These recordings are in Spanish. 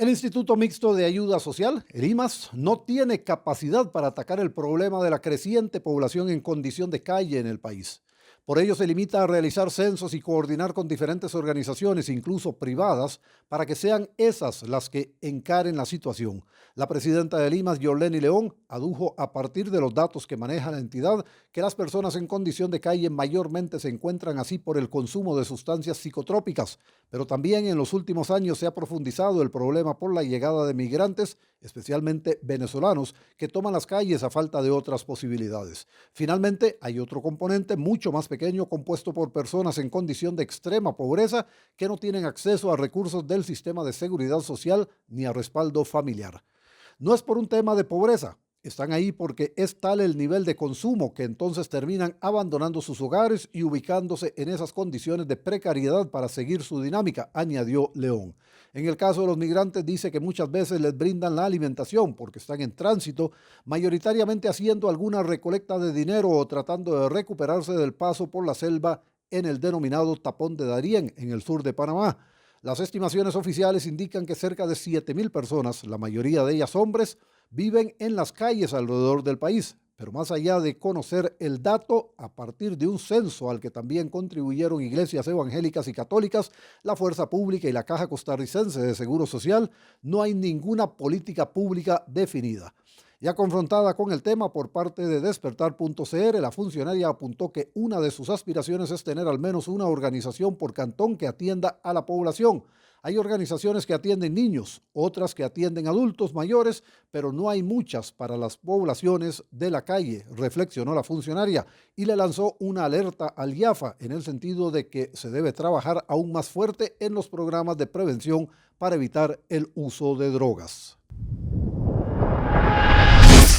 El Instituto Mixto de Ayuda Social, el IMAS, no tiene capacidad para atacar el problema de la creciente población en condición de calle en el país. Por ello se limita a realizar censos y coordinar con diferentes organizaciones, incluso privadas, para que sean esas las que encaren la situación. La presidenta del IMAS, Yorleni León, adujo a partir de los datos que maneja la entidad que las personas en condición de calle mayormente se encuentran así por el consumo de sustancias psicotrópicas, pero también en los últimos años se ha profundizado el problema por la llegada de migrantes, especialmente venezolanos, que toman las calles a falta de otras posibilidades. Finalmente, hay otro componente mucho más pequeño compuesto por personas en condición de extrema pobreza que no tienen acceso a recursos del sistema de seguridad social ni a respaldo familiar. No es por un tema de pobreza, están ahí porque es tal el nivel de consumo que entonces terminan abandonando sus hogares y ubicándose en esas condiciones de precariedad para seguir su dinámica, añadió León. En el caso de los migrantes dice que muchas veces les brindan la alimentación porque están en tránsito, mayoritariamente haciendo alguna recolecta de dinero o tratando de recuperarse del paso por la selva en el denominado Tapón de Darién, en el sur de Panamá. Las estimaciones oficiales indican que cerca de 7,000 personas, la mayoría de ellas hombres, viven en las calles alrededor del país. Pero más allá de conocer el dato, a partir de un censo al que también contribuyeron iglesias evangélicas y católicas, la Fuerza Pública y la Caja Costarricense de Seguro Social, no hay ninguna política pública definida. Ya confrontada con el tema por parte de Despertar.cr, la funcionaria apuntó que una de sus aspiraciones es tener al menos una organización por cantón que atienda a la población. Hay organizaciones que atienden niños, otras que atienden adultos mayores, pero no hay muchas para las poblaciones de la calle, reflexionó la funcionaria y le lanzó una alerta al IAFA en el sentido de que se debe trabajar aún más fuerte en los programas de prevención para evitar el uso de drogas.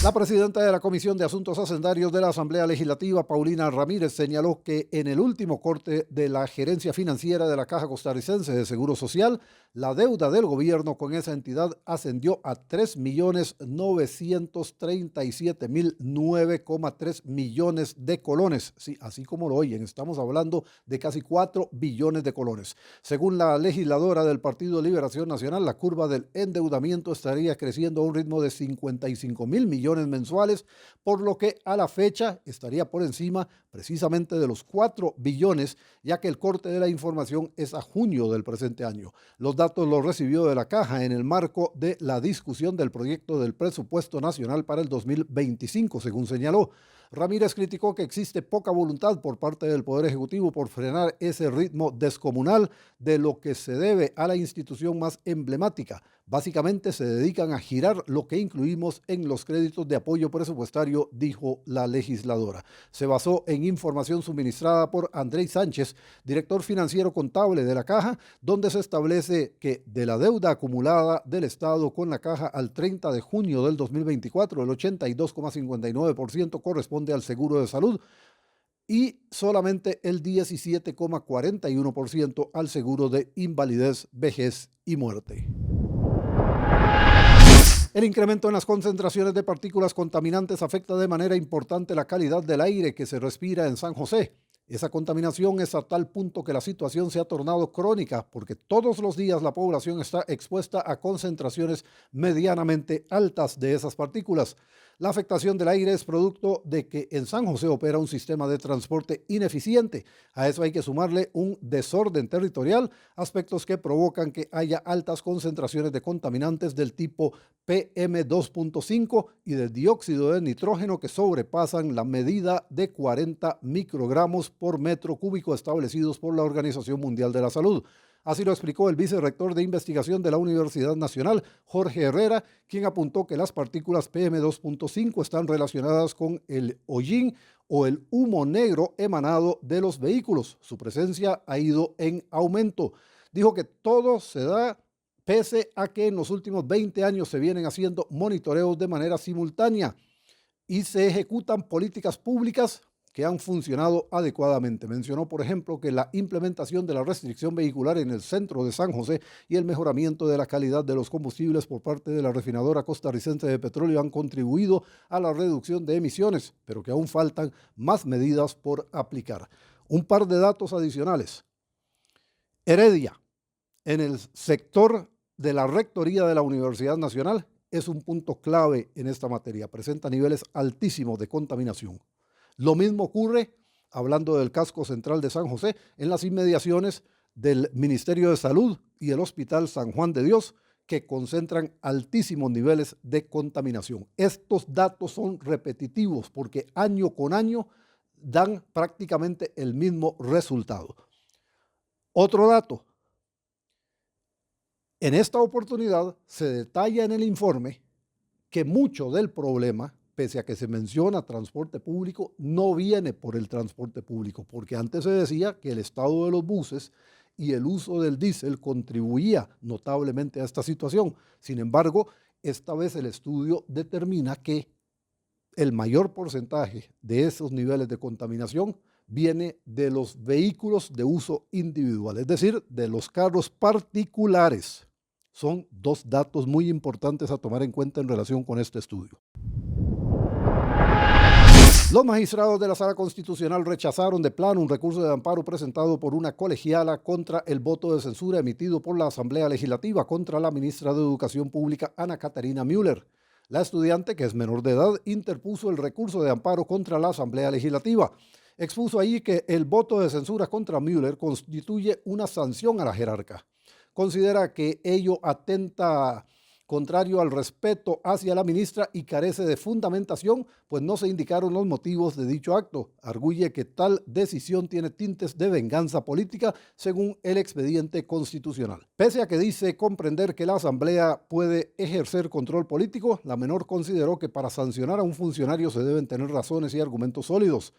La presidenta de la Comisión de Asuntos Hacendarios de la Asamblea Legislativa, Paulina Ramírez, señaló que en el último corte de la gerencia financiera de la Caja Costarricense de Seguro Social, la deuda del gobierno con esa entidad ascendió a 3.937.009,3 millones de colones. Sí, así como lo oyen, estamos hablando de casi 4 billones de colones. Según la legisladora del Partido de Liberación Nacional, la curva del endeudamiento estaría creciendo a un ritmo de 55,000 millones mensuales, por lo que a la fecha estaría por encima precisamente de los 4 billones, ya que el corte de la información es a junio del presente año. Los datos los recibió de la Caja en el marco de la discusión del proyecto del presupuesto nacional para el 2025, según señaló. Ramírez criticó que existe poca voluntad por parte del Poder Ejecutivo por frenar ese ritmo descomunal, de lo que se debe a la institución más emblemática. Básicamente se dedican a girar lo que incluimos en los créditos de apoyo presupuestario, dijo la legisladora. Se basó en información suministrada por Andrés Sánchez, director financiero contable de la Caja, donde se establece que de la deuda acumulada del Estado con la Caja al 30 de junio del 2024, el 82,59% corresponde al seguro de salud y solamente el 17,41% al seguro de invalidez, vejez y muerte. El incremento en las concentraciones de partículas contaminantes afecta de manera importante la calidad del aire que se respira en San José. Esa contaminación es a tal punto que la situación se ha tornado crónica porque todos los días la población está expuesta a concentraciones medianamente altas de esas partículas. La afectación del aire es producto de que en San José opera un sistema de transporte ineficiente. A eso hay que sumarle un desorden territorial, aspectos que provocan que haya altas concentraciones de contaminantes del tipo PM2.5 y de dióxido de nitrógeno que sobrepasan la medida de 40 microgramos por metro cúbico establecidos por la Organización Mundial de la Salud. Así lo explicó el vicerrector de investigación de la Universidad Nacional, Jorge Herrera, quien apuntó que las partículas PM2.5 están relacionadas con el hollín o el humo negro emanado de los vehículos. Su presencia ha ido en aumento. Dijo que todo se da pese a que en los últimos 20 años se vienen haciendo monitoreos de manera simultánea y se ejecutan políticas públicas que han funcionado adecuadamente. Mencionó, por ejemplo, que la implementación de la restricción vehicular en el centro de San José y el mejoramiento de la calidad de los combustibles por parte de la refinadora costarricense de petróleo han contribuido a la reducción de emisiones, pero que aún faltan más medidas por aplicar. Un par de datos adicionales. Heredia, en el sector de la Rectoría de la Universidad Nacional es un punto clave en esta materia. Presenta niveles altísimos de contaminación. Lo mismo ocurre, hablando del casco central de San José, en las inmediaciones del Ministerio de Salud y el Hospital San Juan de Dios, que concentran altísimos niveles de contaminación. Estos datos son repetitivos porque año con año dan prácticamente el mismo resultado. Otro dato. En esta oportunidad se detalla en el informe que mucho del problema, pese a que se menciona transporte público, no viene por el transporte público, porque antes se decía que el estado de los buses y el uso del diésel contribuía notablemente a esta situación. Sin embargo, esta vez el estudio determina que el mayor porcentaje de esos niveles de contaminación viene de los vehículos de uso individual, es decir, de los carros particulares. Son dos datos muy importantes a tomar en cuenta en relación con este estudio. Los magistrados de la Sala Constitucional rechazaron de plano un recurso de amparo presentado por una colegiala contra el voto de censura emitido por la Asamblea Legislativa contra la ministra de Educación Pública, Ana Caterina Müller. La estudiante, que es menor de edad, interpuso el recurso de amparo contra la Asamblea Legislativa. Expuso allí que el voto de censura contra Müller constituye una sanción a la jerarca. Considera que ello atenta contrario al respeto hacia la ministra y carece de fundamentación, pues no se indicaron los motivos de dicho acto. Arguye que tal decisión tiene tintes de venganza política, según el expediente constitucional. Pese a que dice comprender que la Asamblea puede ejercer control político, la menor consideró que para sancionar a un funcionario se deben tener razones y argumentos sólidos.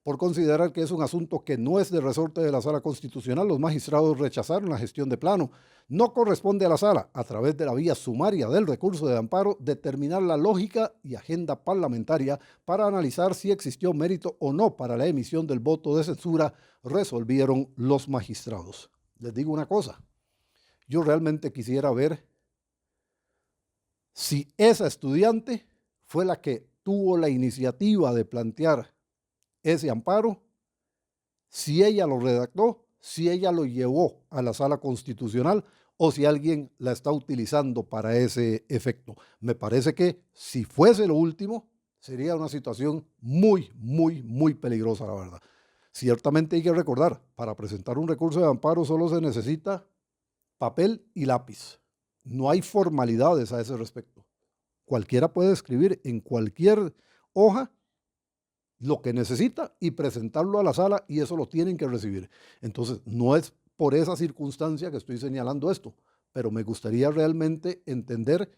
Por considerar que es un asunto que no es de resorte de la Sala Constitucional, los magistrados rechazaron la gestión de plano. No corresponde a la Sala, a través de la vía sumaria del recurso de amparo, determinar la lógica y agenda parlamentaria para analizar si existió mérito o no para la emisión del voto de censura, resolvieron los magistrados. Les digo una cosa, yo realmente quisiera ver si esa estudiante fue la que tuvo la iniciativa de plantear ese amparo, si ella lo redactó, si ella lo llevó a la Sala Constitucional o si alguien la está utilizando para ese efecto. Me parece que si fuese lo último, sería una situación muy, muy, muy peligrosa, la verdad. Ciertamente hay que recordar, para presentar un recurso de amparo solo se necesita papel y lápiz. No hay formalidades a ese respecto. Cualquiera puede escribir en cualquier hoja lo que necesita y presentarlo a la sala y eso lo tienen que recibir. Entonces, no es por esa circunstancia que estoy señalando esto, pero me gustaría realmente entender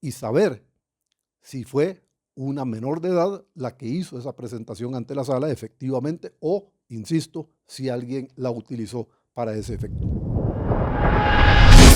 y saber si fue una menor de edad la que hizo esa presentación ante la sala efectivamente o, insisto, si alguien la utilizó para ese efecto.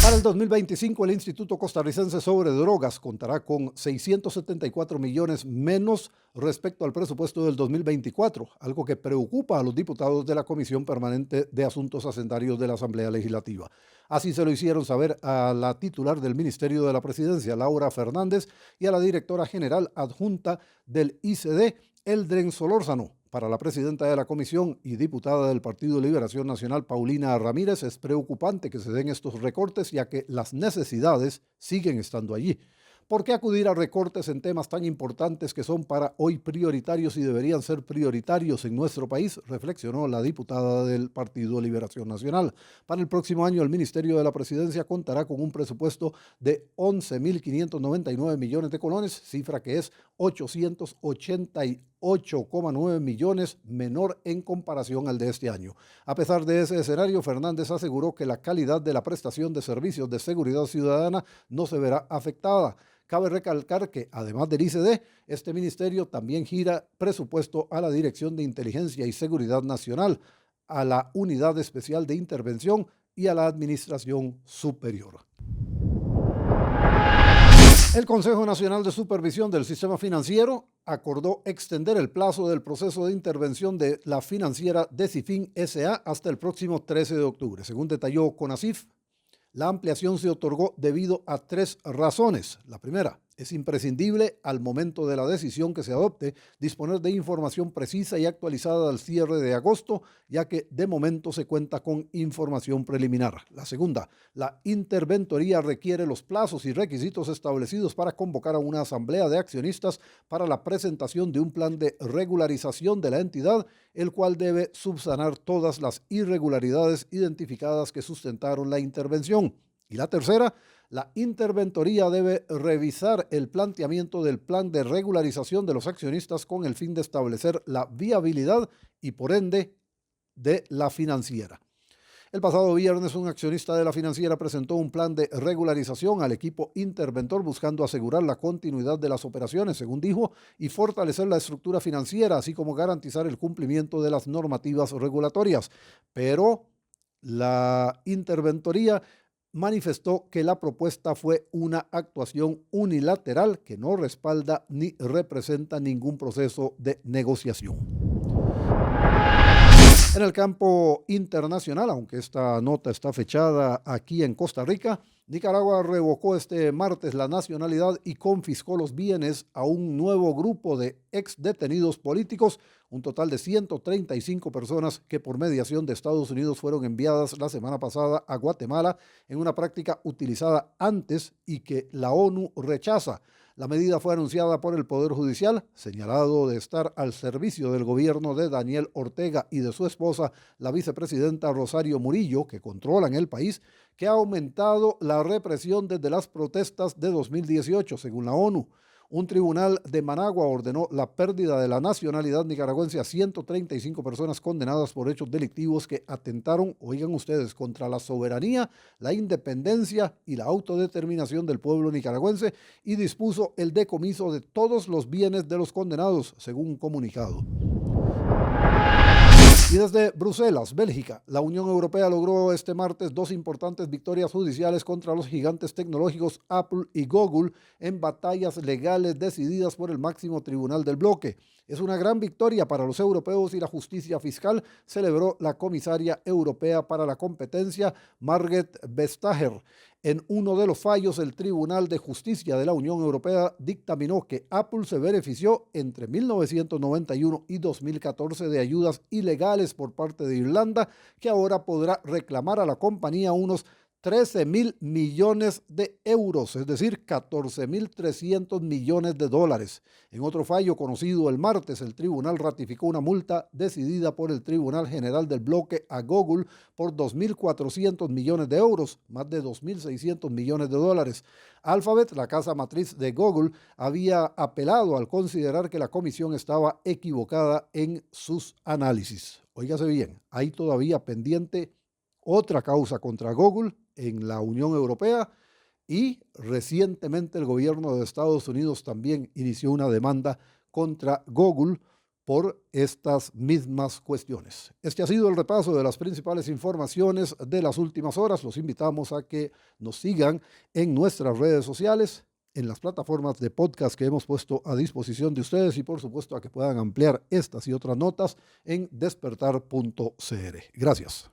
Para el 2025, el Instituto Costarricense sobre Drogas contará con 674 millones menos respecto al presupuesto del 2024, algo que preocupa a los diputados de la Comisión Permanente de Asuntos Hacendarios de la Asamblea Legislativa. Así se lo hicieron saber a la titular del Ministerio de la Presidencia, Laura Fernández, y a la directora general adjunta del ICD, Eldren Solórzano. Para la presidenta de la comisión y diputada del Partido Liberación Nacional, Paulina Ramírez, es preocupante que se den estos recortes, ya que las necesidades siguen estando allí. ¿Por qué acudir a recortes en temas tan importantes que son para hoy prioritarios y deberían ser prioritarios en nuestro país?, reflexionó la diputada del Partido Liberación Nacional. Para el próximo año, el Ministerio de la Presidencia contará con un presupuesto de 11.599 millones de colones, cifra que es 888,9 millones menor en comparación al de este año. A pesar de ese escenario, Fernández aseguró que la calidad de la prestación de servicios de seguridad ciudadana no se verá afectada. Cabe recalcar que, además del ICD, este ministerio también gira presupuesto a la Dirección de Inteligencia y Seguridad Nacional, a la Unidad Especial de Intervención y a la Administración Superior. El Consejo Nacional de Supervisión del Sistema Financiero acordó extender el plazo del proceso de intervención de la financiera Decifin S.A. hasta el próximo 13 de octubre. Según detalló CONACYF, la ampliación se otorgó debido a 3 razones. La primera, Es imprescindible, al momento de la decisión que se adopte, disponer de información precisa y actualizada al cierre de agosto, ya que de momento se cuenta con información preliminar. La segunda, la interventoría requiere los plazos y requisitos establecidos para convocar a una asamblea de accionistas para la presentación de un plan de regularización de la entidad, el cual debe subsanar todas las irregularidades identificadas que sustentaron la intervención. Y la tercera, la interventoría debe revisar el planteamiento del plan de regularización de los accionistas con el fin de establecer la viabilidad y, por ende, de la financiera. El pasado viernes, un accionista de la financiera presentó un plan de regularización al equipo interventor buscando asegurar la continuidad de las operaciones, según dijo, y fortalecer la estructura financiera, así como garantizar el cumplimiento de las normativas regulatorias. Pero la interventoría manifestó que la propuesta fue una actuación unilateral que no respalda ni representa ningún proceso de negociación. En el campo internacional, aunque esta nota está fechada aquí en Costa Rica, Nicaragua revocó este martes la nacionalidad y confiscó los bienes a un nuevo grupo de exdetenidos políticos, un total de 135 personas que por mediación de Estados Unidos fueron enviadas la semana pasada a Guatemala en una práctica utilizada antes y que la ONU rechaza. La medida fue anunciada por el Poder Judicial, señalado de estar al servicio del gobierno de Daniel Ortega y de su esposa, la vicepresidenta Rosario Murillo, que controlan el país, que ha aumentado la represión desde las protestas de 2018, según la ONU. Un tribunal de Managua ordenó la pérdida de la nacionalidad nicaragüense a 135 personas condenadas por hechos delictivos que atentaron, oigan ustedes, contra la soberanía, la independencia y la autodeterminación del pueblo nicaragüense y dispuso el decomiso de todos los bienes de los condenados, según un comunicado. Y desde Bruselas, Bélgica, la Unión Europea logró este martes dos importantes victorias judiciales contra los gigantes tecnológicos Apple y Google en batallas legales decididas por el máximo tribunal del bloque. Es una gran victoria para los europeos y la justicia fiscal, celebró la comisaria europea para la competencia, Margrethe Vestager. En uno de los fallos, el Tribunal de Justicia de la Unión Europea dictaminó que Apple se benefició entre 1991 y 2014 de ayudas ilegales por parte de Irlanda, que ahora podrá reclamar a la compañía unos 13.000 millones de euros, es decir, 14.300 millones de dólares. En otro fallo conocido el martes, el tribunal ratificó una multa decidida por el Tribunal General del Bloque a Google por 2.400 millones de euros, más de 2.600 millones de dólares. Alphabet, la casa matriz de Google, había apelado al considerar que la comisión estaba equivocada en sus análisis. Óigase bien, hay todavía pendiente otra causa contra Google en la Unión Europea y recientemente el gobierno de Estados Unidos también inició una demanda contra Google por estas mismas cuestiones. Este ha sido el repaso de las principales informaciones de las últimas horas. Los invitamos a que nos sigan en nuestras redes sociales, en las plataformas de podcast que hemos puesto a disposición de ustedes y por supuesto a que puedan ampliar estas y otras notas en despertar.cr. Gracias.